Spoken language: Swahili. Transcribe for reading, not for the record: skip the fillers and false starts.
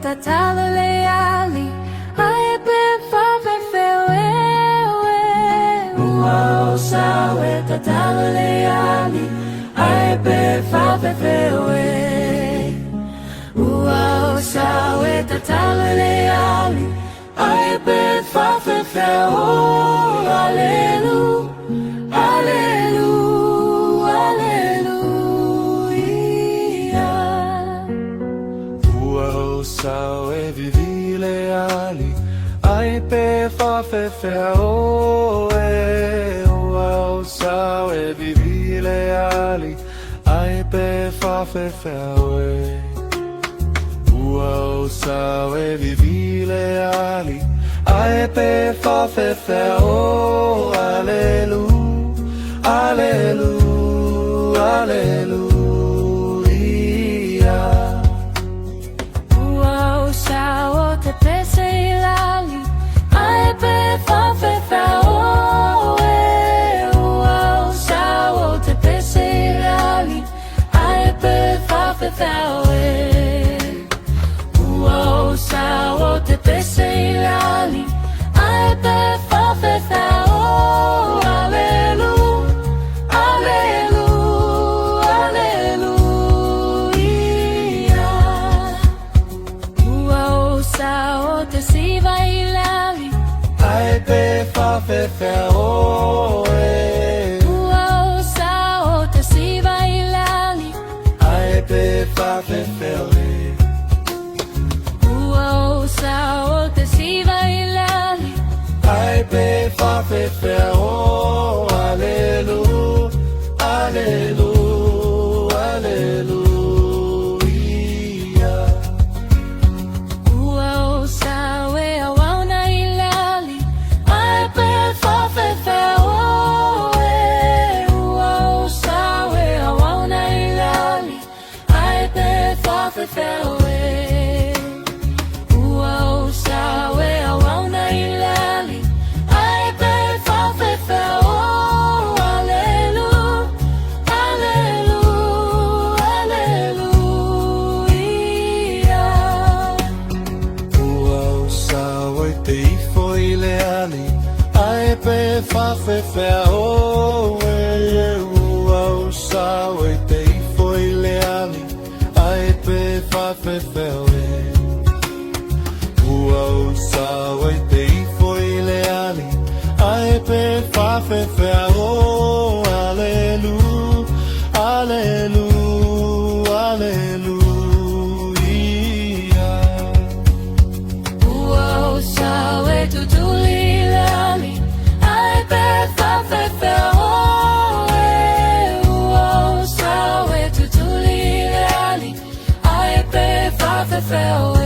tatalaleali ai pe fafefewe Mua'aufaaleleosalafai tatalaleali ai pe fafefewe Mua'aufaaleleosalafai tatalaleali ai pe fafefewe Hallelujah, hallelujah, hallelujah. Mua'aufaaleleosalafai Vivi'i leali ai pe fafefewe Mua'aufaaleleosalafai Vivi'i leali ai pe fafefewe Mua'aufaaleleosalafai Vivi'i leali ai pe fafefewe Hallelujah, hallelujah, hallelujah. Mua'aufaaleleosalafai te pese ilali ai pe fafefewe Mua'aufaaleleosalafai te pese ilali ai pe fafefewe Mua'aufaaleleosalafai te pese ilali ai pe fafefewe ai pe fafefewe Mua'aufaaleleosalafai ai pe fafefewe Mua'aufaaleleosalafai ai pe fafefewe Hallelujah, hallelujah, hallelujah. Mua'aufaaleleosalafai awana ilali ai pe fafefewe Mua'aufaaleleosalafai awana ilali ai pe fafefewe Mua'aufaaleleosalafai awana ilali ai pe fafefewe Hallelujah, hallelujah, hallelujah. Mua'aufaaleleosalafai te ifoi leali ai pe fafefewe Mua'aufaaleleosalafai te ifoi leali ai pe fafefewe Mua'aufaaleleosalafai te ifoi leali ai pe fafefewe Hallelujah, hallelujah, hallelujah. Mua'aufaaleleosalafai tutulilali ai pe fafefewe Mua'aufaaleleosalafai tutulilali ai pe fafefewe